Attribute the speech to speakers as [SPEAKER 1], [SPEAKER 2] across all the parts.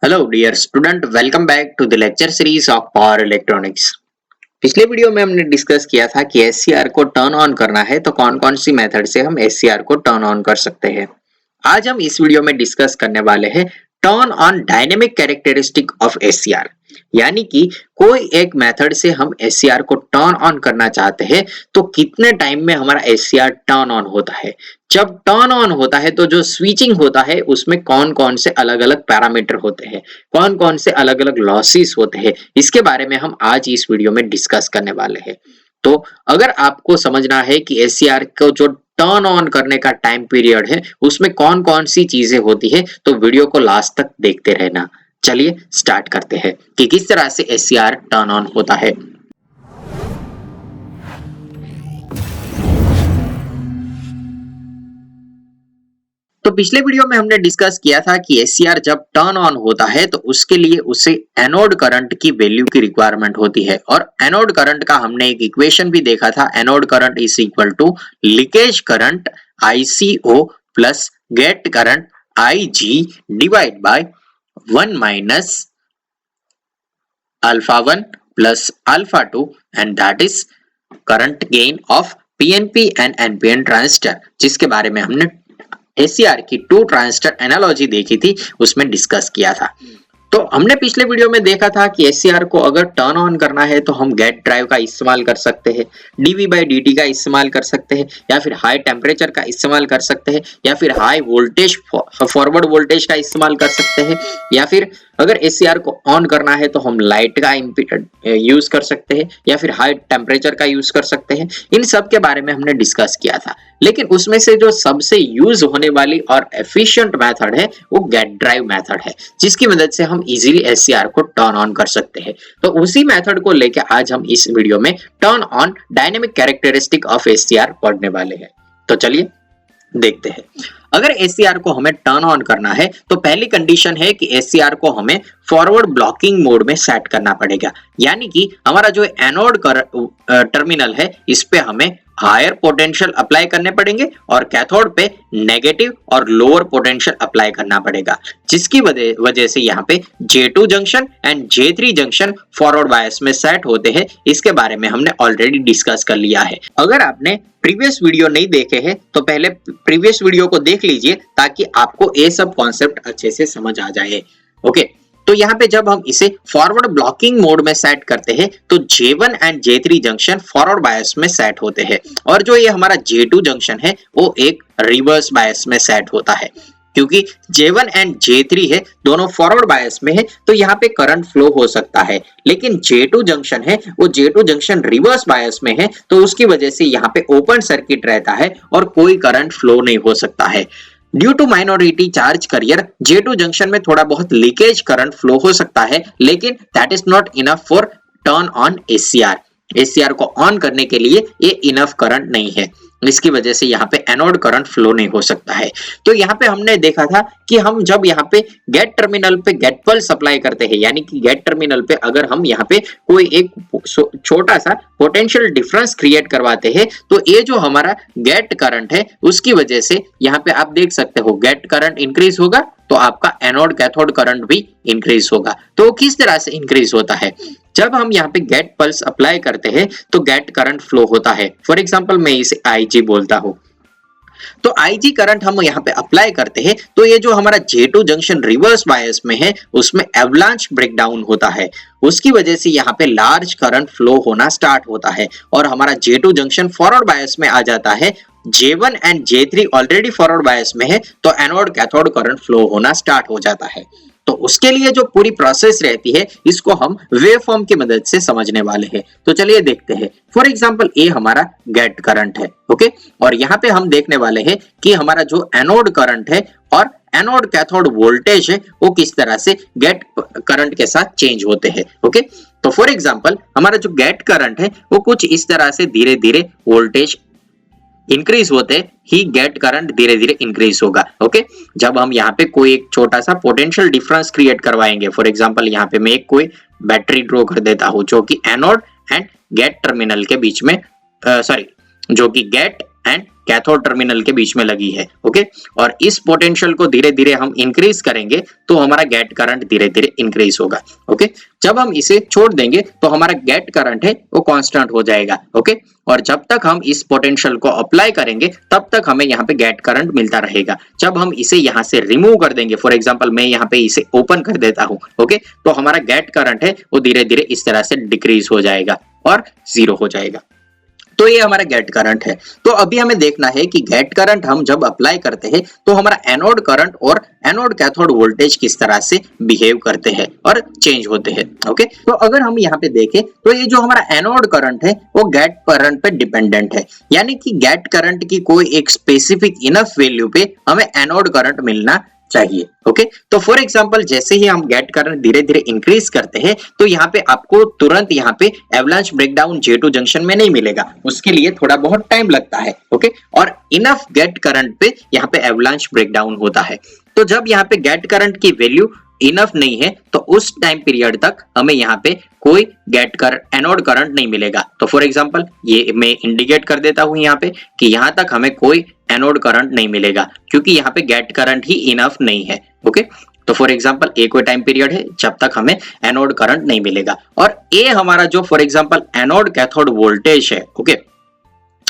[SPEAKER 1] Hello dear student, welcome back to the lecture series of power electronics. पिछले video में हमने discuss किया था कि एससीआर को टर्न ऑन करना है तो कौन कौन सी मेथड से हम एससीआर को टर्न ऑन कर सकते हैं। आज हम इस वीडियो में डिस्कस करने वाले हैं turn on dynamic characteristic of SCR, यानी कि कोई एक मेथड से हम एससीआर को टर्न ऑन करना चाहते हैं तो कितने टाइम में हमारा एससीआर टर्न ऑन होता है। जब टर्न ऑन होता है तो जो स्विचिंग होता है उसमें कौन कौन से अलग अलग पैरामीटर होते हैं, कौन कौन से अलग अलग लॉसेस होते हैं, इसके बारे में हम आज इस वीडियो में डिस्कस करने वाले हैं। तो अगर आपको समझना है कि एससीआर को जो टर्न ऑन करने का टाइम पीरियड है उसमें कौन कौन सी चीजें होती है तो वीडियो को लास्ट तक देखते रहना। चलिए स्टार्ट करते हैं कि किस तरह से एससीआर टर्न ऑन होता है। तो पिछले वीडियो में हमने डिस्कस किया था कि एससीआर जब टर्न ऑन होता है तो उसके लिए उसे एनोड करंट की वैल्यू की रिक्वायरमेंट होती है, और एनोड करंट का हमने एक इक्वेशन भी देखा था। Anode current is equal to leakage current ICO plus gate current IG divide by 1 minus alpha 1 plus alpha 2 and that is current gain of PNP and NPN transistor, जिसके बारे में हमने एससीआर की टू ट्रांजिस्टर एनालॉजी देखी थी, उसमें discuss किया था। तो हमने पिछले वीडियो में देखा था कि एससीआर को अगर टर्न ऑन करना है तो हम गेट ड्राइव का इस्तेमाल कर सकते हैं, dV/dt का इस्तेमाल कर सकते हैं, या फिर हाई टेम्परेचर का इस्तेमाल कर सकते हैं, या फिर हाई वोल्टेज फॉरवर्ड वोल्टेज का इस्तेमाल कर सकते हैं, या फिर अगर एससीआर को ऑन करना है तो हम लाइट का यूज कर सकते हैं, या फिर हाई टेम्परेचर का यूज कर सकते हैं। इन सब के बारे में हमने डिस्कस किया था, लेकिन उसमें से जो सबसे यूज होने वाली और एफिशिएंट मेथड है वो गेट ड्राइव मेथड है, जिसकी मदद से हम इजीली एससीआर को टर्न ऑन कर सकते हैं। तो उसी मेथड को लेके आज हम इस वीडियो में turn on dynamic characteristic of SCR पढ़ने वाले हैं। तो चलिए देखते हैं। अगर एससीआर को हमें टर्न ऑन करना है तो पहली कंडीशन है कि एससीआर को हमें फॉरवर्ड ब्लॉकिंग मोड में सेट करना पड़ेगा, यानी कि हमारा जो एनोड टर्मिनल है इस पे हमें हायर पोटेंशियल अप्लाई करने पड़ेंगे और कैथोड पे नेगेटिव और लोअर पोटेंशियल अप्लाई करना पड़ेगा, जिसकी वजह से यहाँ पे J2 junction and J3 junction forward bias में सेट होते हैं। इसके बारे में हमने ऑलरेडी डिस्कस कर लिया है। अगर आपने प्रीवियस वीडियो नहीं देखे हैं तो पहले प्रीवियस वीडियो को देख लीजिए ताकि आपको ये सब कॉन्सेप्ट अच्छे से समझ आ जाए। ओके, तो यहाँ पे जब हम इसे फॉरवर्ड ब्लॉकिंग मोड में सेट करते हैं तो J1 and J3 junction forward bias में सेट होते हैं, और जो ये हमारा J2 जंक्शन है वो एक रिवर्स बायस में सेट होता है। क्योंकि J1 एंड J3 है दोनों फॉरवर्ड बायस में है तो यहाँ पे करंट फ्लो हो सकता है, लेकिन J2 जंक्शन है वो J2 जंक्शन रिवर्स बायस में है तो उसकी वजह से यहाँ पे ओपन सर्किट रहता है और कोई करंट फ्लो नहीं हो सकता है। Due to minority charge carrier J2 junction में थोड़ा बहुत लीकेज करंट फ्लो हो सकता है, लेकिन that is not enough for turn on SCR. SCR को ऑन करने के लिए ये इनफ करंट नहीं है, इसकी वजह से यहाँ पे एनोड करंट फ्लो नहीं हो सकता है। तो यहाँ पे हमने देखा था कि हम जब यहाँ पे गेट टर्मिनल पे गेट पल्स अप्लाई करते हैं, यानी कि गेट टर्मिनल पे अगर हम यहाँ पे कोई एक छोटा सा पोटेंशियल डिफरेंस क्रिएट करवाते हैं तो ये जो हमारा गेट करंट है उसकी वजह से यहाँ पे आप देख सकते हो गेट करंट इंक्रीज होगा तो आपका एनोड कैथोड करंट भी इंक्रीज होगा। तो किस तरह से इंक्रीज होता है, जब हम यहाँ पे गेट पल्स अप्लाई करते हैं तो गेट करंट फ्लो होता है। फॉर एग्जांपल मैं इसे IG बोलता हूँ, तो IG करंट हम यहाँ पे अप्लाई करते हैं तो ये जो हमारा J2 जंक्शन रिवर्स बायस में है उसमें एवलांच ब्रेकडाउन होता है, उसकी वजह से यहाँ पे लार्ज करंट फ्लो होना स्टार्ट होता है और हमारा J2 जंक्शन फॉरवर्ड बायस में आ जाता है। J1 and J3 already forward bias में है तो एनोड कैथोड करंट फ्लो होना स्टार्ट हो जाता है। तो उसके लिए जो पूरी प्रोसेस रहती है इसको हम वेव फॉर्म की मदद से समझने वाले हैं। तो चलिए देखते हैं। फॉर एग्जांपल ये हमारा गेट करंट है, ओके, और यहाँ पे हम देखने वाले हैं कि हमारा जो एनोड करंट है और एनोड कैथोड वोल्टेज है वो किस तरह से गेट करंट के साथ चेंज होते हैं। ओके, तो फॉर एग्जांपल हमारा जो गेट करंट है वो कुछ इस तरह से धीरे धीरे वोल्टेज इंक्रीज होते ही गेट करंट धीरे धीरे इंक्रीज होगा। ओके, जब हम यहाँ पे कोई एक छोटा सा पोटेंशियल डिफरेंस क्रिएट करवाएंगे, फॉर एग्जांपल यहाँ पे मैं एक कोई बैटरी ड्रॉ कर देता हूँ जो कि एनोड एंड गेट टर्मिनल के बीच में जो कि गेट एंड कैथोड टर्मिनल के बीच में लगी है। ओके, और इस पोटेंशियल को धीरे धीरे हम इंक्रीज करेंगे तो हमारा गेट करंट धीरे धीरे इंक्रीज होगा। ओके, जब हम इसे छोड़ देंगे तो हमारा गेट करंट है वो कांस्टेंट हो जाएगा। ओके, और जब तक हम इस पोटेंशियल को अप्लाई करेंगे तब तक हमें यहाँ पे गेट करंट मिलता रहेगा। जब हम इसे यहाँ से रिमूव कर देंगे, फॉर एग्जांपल मैं यहाँ पे इसे ओपन कर देता हूँ, ओके, तो हमारा गेट करंट है वो धीरे धीरे इस तरह से डिक्रीज हो जाएगा और जीरो हो जाएगा। तो ये हमारा गेट करंट है। तो अभी हमें देखना है कि गेट करंट हम जब अप्लाई करते हैं तो हमारा एनोड करंट और एनोड कैथोड वोल्टेज किस तरह से बिहेव करते हैं और चेंज होते हैं। ओके, तो अगर हम यहाँ पे देखें तो ये जो हमारा एनोड करंट है वो गेट करंट पे डिपेंडेंट है, यानी कि गेट करंट की कोई एक स्पेसिफिक इनफ वैल्यू पे हमें एनोड करंट मिलना चाहिए। ओके, तो फॉर एग्जांपल जैसे ही हम गेट करंट धीरे धीरे इंक्रीज करते हैं तो यहाँ पे आपको तुरंत यहाँ पे एवलांच ब्रेकडाउन J2 जंक्शन में नहीं मिलेगा, उसके लिए थोड़ा बहुत टाइम लगता है। ओके, और इनफ गेट करंट पे यहाँ पे एवलांच ब्रेकडाउन होता है। तो जब यहाँ पे गेट करंट की वैल्यू इनफ नहीं है तो उस टाइम पीरियड तक हमें यहाँ पे कोई एनोड करंट नहीं मिलेगा। तो फॉर एग्जांपल ये मैं इंडिकेट कर देता हूं यहाँ पे कि यहाँ तक हमें कोई एनोड करंट नहीं मिलेगा क्योंकि यहाँ पे गेट करंट ही इनफ नहीं है। ओके, तो फॉर एग्जांपल ए कोई टाइम पीरियड है जब तक हमें एनोड करंट नहीं मिलेगा। और ए हमारा जो for example anode cathode voltage है, ओके,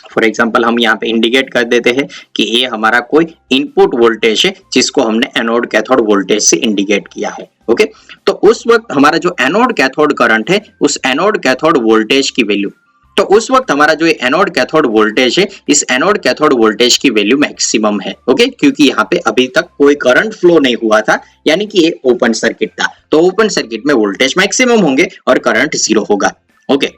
[SPEAKER 1] फॉर एग्जांपल हम यहाँ पे इंडिकेट कर देते हैं कि ये हमारा कोई इनपुट वोल्टेज है जिसको हमने एनोड कैथोड वोल्टेज से इंडिकेट किया है। ओके, तो उस वक्त हमारा जो एनोड कैथोड करंट है उस एनोड कैथोड वोल्टेज की वैल्यू, तो उस वक्त हमारा जो एनोड कैथोड वोल्टेज है इस एनोड कैथोड वोल्टेज की वैल्यू मैक्सिमम है। ओके, क्योंकि यहाँ पे अभी तक कोई करंट फ्लो नहीं हुआ था, यानी कि ये ओपन सर्किट था, तो ओपन सर्किट में वोल्टेज मैक्सिमम होंगे और करंट जीरो होगा। ओके,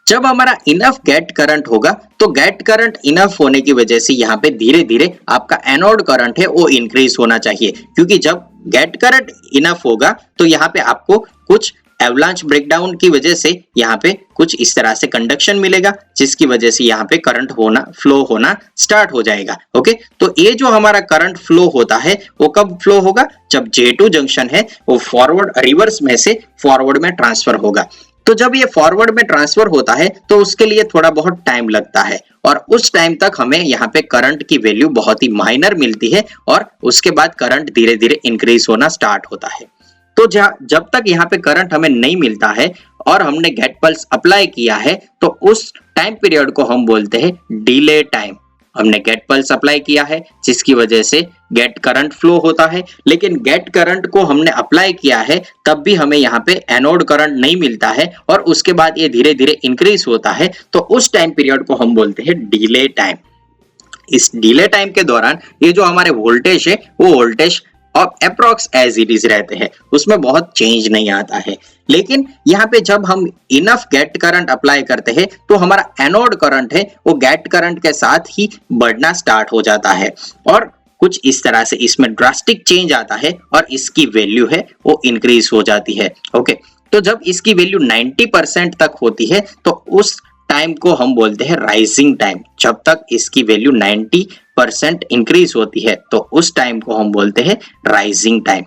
[SPEAKER 1] जब हमारा इनफ गेट करंट होगा तो गेट करंट इनफ होने की वजह से यहाँ पे धीरे धीरे आपका एनोड करंट है वो इंक्रीज होना चाहिए, क्योंकि जब गेट करंट इनफ होगा तो यहाँ पे आपको कुछ एवलांच ब्रेकडाउन की वजह से यहाँ पे कुछ इस तरह से कंडक्शन मिलेगा जिसकी वजह से यहाँ पे करंट फ्लो होना स्टार्ट हो जाएगा। ओके, तो ये जो हमारा करंट फ्लो होता है वो कब फ्लो होगा, जब J2 जंक्शन है वो रिवर्स में से फॉरवर्ड में ट्रांसफर होगा। तो जब ये फॉरवर्ड में ट्रांसफर होता है तो उसके लिए थोड़ा बहुत टाइम लगता है और उस टाइम तक हमें यहाँ पे करंट की वैल्यू बहुत ही माइनर मिलती है और उसके बाद करंट धीरे धीरे इंक्रीज होना स्टार्ट होता है। तो जब तक यहाँ पे करंट हमें नहीं मिलता है और हमने गेट पल्स अप्लाई किया है तो उस टाइम पीरियड को हम बोलते हैं डिले टाइम। हमने गेट पल्स अप्लाई किया है जिसकी वजह से गेट करंट फ्लो होता है, लेकिन गेट करंट को हमने अप्लाई किया है तब भी हमें यहाँ पे एनोड करंट नहीं मिलता है और उसके बाद ये धीरे धीरे इंक्रीज होता है, तो उस टाइम पीरियड को हम बोलते हैं डिले टाइम। इस डिले टाइम के दौरान ये जो हमारे वोल्टेज है वो वोल्टेज और अप्रोक्स एज इट इज रहते हैं, उसमें बहुत चेंज नहीं आता है। लेकिन यहाँ पे जब हम इनफ गेट करंट अप्लाई करते हैं तो हमारा एनोड करंट है वो गेट करंट के साथ ही बढ़ना स्टार्ट हो जाता है और कुछ इस तरह से इसमें ड्रास्टिक चेंज आता है और इसकी वैल्यू है वो इंक्रीज हो जाती है। ओके, तो जब इसकी वैल्यू 90% तक होती है तो उस टाइम को हम बोलते हैं राइजिंग टाइम। जब तक इसकी वैल्यू 90% इंक्रीज होती है तो उस टाइम को हम बोलते हैं राइजिंग टाइम।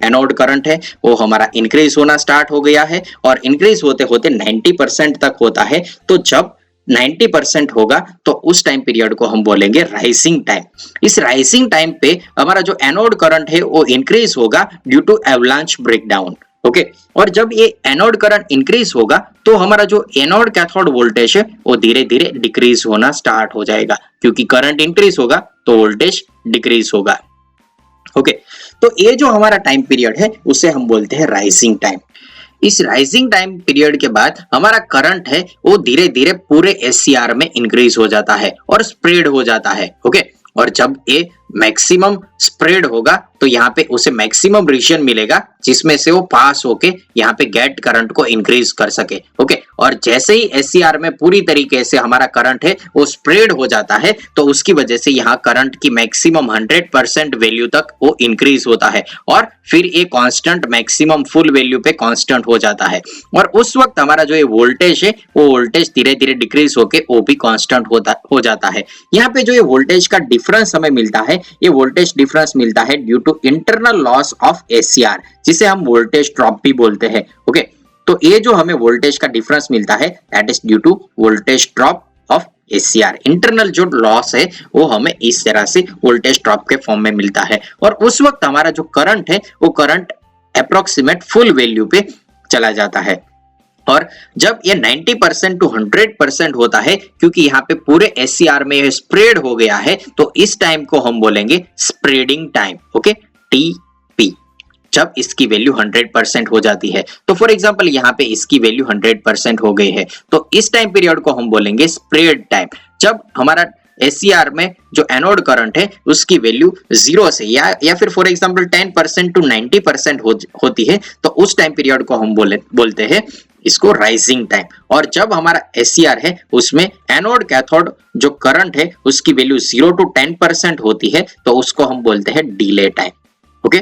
[SPEAKER 1] एनोड करंट है वो हमारा इंक्रीज होना स्टार्ट हो गया है और इंक्रीज होते होते 90% तक होता है, तो जब 90% होगा तो उस टाइम पीरियड को हम बोलेंगे राइजिंग टाइम। इस राइजिंग टाइम पे हमारा जो एनोड करंट है वो इंक्रीज होगा due to avalanche breakdown. Okay, और जब ये एनोड करंट इंक्रीज होगा तो हमारा जो एनोड कैथोड वोल्टेज है वो धीरे धीरे डिक्रीज होना स्टार्ट हो जाएगा, क्योंकि करंट इंक्रीज होगा तो वोल्टेज डिक्रीज होगा। ओके, तो ये जो हमारा टाइम पीरियड है उसे हम बोलते हैं राइजिंग टाइम। इस राइजिंग टाइम पीरियड के बाद हमारा करंट है वो धीरे धीरे पूरे SCR में इंक्रीज हो जाता है और स्प्रेड हो जाता है। ओके, और जब ये मैक्सिमम स्प्रेड होगा तो यहाँ पे उसे मैक्सिमम रीजन मिलेगा जिसमें से वो पास होके यहाँ पे गेट करंट को इंक्रीज कर सके। ओके, और जैसे ही SCR में पूरी तरीके से हमारा करंट है वो स्प्रेड हो जाता है तो उसकी वजह से यहाँ करंट की मैक्सिमम 100% वैल्यू तक वो इंक्रीज होता है और फिर ये कांस्टेंट मैक्सिमम फुल वैल्यू पे कांस्टेंट हो जाता है और उस वक्त हमारा जो ये वोल्टेज है वो वोल्टेज धीरे धीरे डिक्रीज होके वो भी कांस्टेंट हो जाता है। यहाँ पे जो ये वोल्टेज का डिफरेंस हमें मिलता है ये वोल्टेज डिफरेंस मिलता है due to internal loss of SCR, जिसे हम वोल्टेज ड्रॉप भी बोलते हैं। ओके, तो ये जो हमें वोल्टेज का डिफरेंस मिलता है that is due to voltage drop of SCR internal जो लॉस है वो हमें इस तरह से वोल्टेज ड्रॉप के फॉर्म में मिलता है और उस वक्त हमारा जो करंट है वो करंट अप्रोक्सीमेट फुल वैल्यू पे चला जाता है। और जब ये 90% टू 100% होता है, क्योंकि यहाँ पे पूरे एससीआर में स्प्रेड हो गया है, तो इस टाइम को हम बोलेंगे स्प्रेडिंग टाइम, ओके, टीपी। जब इसकी वैल्यू 100% हो जाती है, तो फॉर एग्जांपल यहाँ पे इसकी वैल्यू 100% हो गई है, तो इस टाइम पीरियड को हम बोलेंगे स्प्रेड टाइम। जब हमारा एससीआर में जो एनोड करंट है उसकी वैल्यू 0 से या फिर फॉर एग्जांपल 10% टू 90% होती है, तो उस टाइम पीरियड को हम बोलते हैं इसको राइजिंग टाइम। और जब हमारा एससीआर है उसमें एनोड कैथोड जो करंट है उसकी वैल्यू 0 टू 10% होती है, तो उसको हम बोलते हैं डिले टाइम, ओके।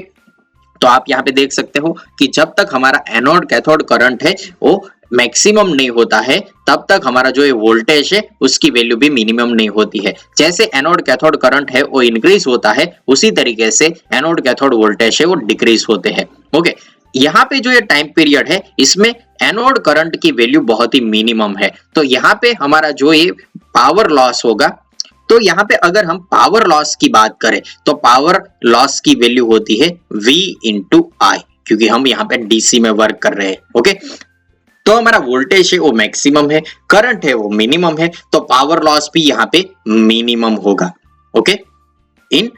[SPEAKER 1] तो आप यहाँ पे देख सकते हो कि जब तक हमारा एनोड कैथोड करंट है वो मैक्सिमम नहीं होता है, तब तक हमारा जो ये वोल्टेज है उसकी वैल्यू भी मिनिमम नहीं होती है। जैसे एनोड कैथोड करंट है वो इंक्रीज होता है, उसी तरीके से एनोड कैथोड वोल्टेज है वो डिक्रीज होते हैं, ओके। यहाँ पे जो ये टाइम पीरियड है इसमें एनोड करंट की वैल्यू बहुत ही मिनिमम है, तो यहाँ पे हमारा जो ये पावर लॉस होगा, तो यहाँ पे अगर हम पावर लॉस की बात करें तो पावर लॉस की वैल्यू होती है V इंटू आई, क्योंकि हम यहाँ पे डीसी में वर्क कर रहे हैं, ओके। तो हमारा वोल्टेज है वो मैक्सिमम है, करंट है वो मिनिमम है, तो पावर लॉस भी यहाँ पे मिनिमम होगा, ओके, इन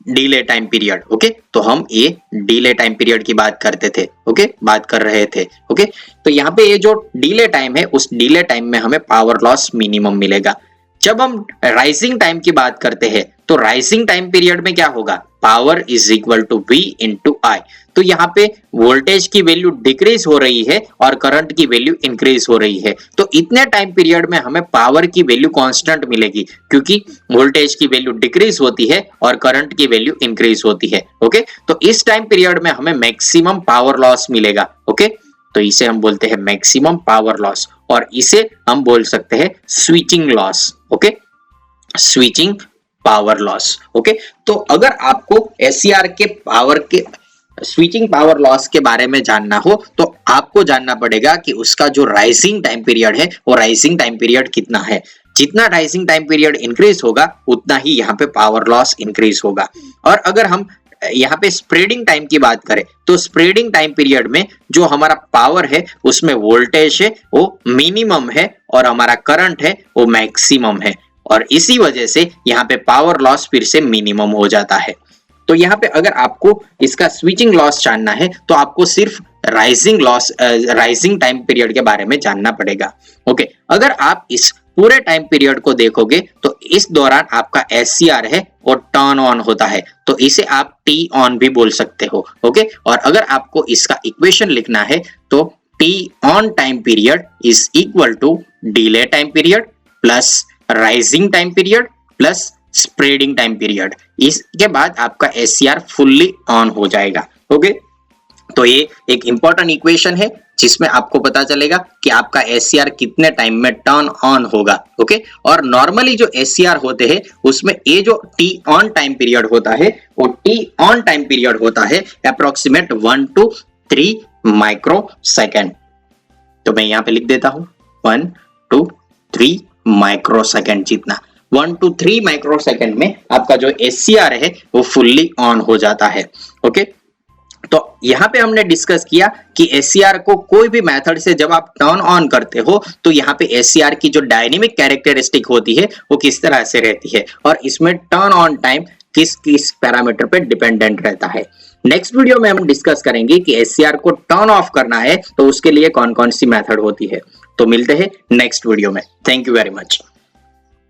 [SPEAKER 1] डिले टाइम पीरियड, ओके। तो हम ये डिले टाइम पीरियड की बात करते थे, ओके, बात कर रहे थे, ओके। तो यहाँ पे ये जो डिले टाइम है उस डिले टाइम में हमें पावर लॉस मिनिमम मिलेगा। जब हम राइजिंग टाइम की बात करते हैं तो राइजिंग टाइम पीरियड में क्या होगा, power is equal to V into I. तो यहाँ पे वोल्टेज की वैल्यू डिक्रीज हो रही है और करंट की वैल्यू इंक्रीज हो रही है, तो इतने टाइम पीरियड में हमें पावर की वैल्यू कांस्टेंट मिलेगी, क्योंकि वोल्टेज की वैल्यू डिक्रीज होती है और करंट की वैल्यू इंक्रीज होती है, ओके। तो इस टाइम पीरियड में हमें मैक्सिमम पावर लॉस मिलेगा, ओके। तो इसे हम बोलते हैं मैक्सिमम पावर लॉस, और इसे हम बोल सकते हैं switching loss, okay, switching power loss, okay. तो अगर आपको एससीआर के पावर के स्विचिंग पावर लॉस के बारे में जानना हो तो आपको जानना पड़ेगा कि उसका जो राइजिंग टाइम पीरियड है वो राइजिंग टाइम पीरियड कितना है। जितना राइजिंग टाइम पीरियड इंक्रीज होगा उतना ही यहाँ पे पावर लॉस इंक्रीज होगा। और अगर हम यहाँ पे स्प्रेडिंग टाइम की बात करें तो स्प्रेडिंग टाइम पीरियड में जो हमारा पावर है उसमें वोल्टेज है वो मिनिमम है और हमारा करंट है वो मैक्सिमम है, और इसी वजह से यहाँ पे पावर लॉस फिर से मिनिमम हो जाता है। तो यहाँ पे अगर आपको इसका स्विचिंग लॉस जानना है तो आपको सिर्फ राइजिंग टाइम पीरियड के बारे में जानना पड़ेगा, ओके। अगर आप इस पूरे टाइम पीरियड को देखोगे तो इस दौरान आपका एससीआर है वो टर्न ऑन होता है, तो इसे आप टी ऑन भी बोल सकते हो, ओके। और अगर आपको इसका इक्वेशन लिखना है तो T on time period is equal to delay time period plus rising time period plus spreading time period. इसके बाद आपका एससीआर फुल्ली ऑन हो जाएगा, ओके। तो ये एक इंपॉर्टेंट इक्वेशन है जिसमें आपको पता चलेगा कि आपका एससीआर कितने टाइम में टर्न ऑन होगा, ओके। और नॉर्मली जो एससीआर होते हैं उसमें ये जो टी ऑन टाइम पीरियड होता है वो टी ऑन टाइम पीरियड होता है अप्रोक्सीमेट 1 to 3 माइक्रो सेकेंड। तो मैं यहाँ पे लिख देता हूं 1 to 3 माइक्रो सेकेंड, जितना 1 to 3 माइक्रो सेकेंड में आपका जो एससीआर है वो फुल्ली ऑन हो जाता है, ओके। तो यहाँ पे हमने डिस्कस किया कि एससीआर को कोई भी मेथड से जब आप टर्न ऑन करते हो तो यहाँ पे एससीआर की जो डायनेमिक कैरेक्टरिस्टिक होती है वो किस तरह से रहती है, और इसमें टर्न ऑन टाइम किस किस पैरामीटर पे डिपेंडेंट रहता है। नेक्स्ट वीडियो में हम डिस्कस करेंगे कि एससीआर को टर्न ऑफ करना है तो उसके लिए कौन कौन सी मेथड होती है। तो मिलते हैं नेक्स्ट वीडियो में। Thank you very much.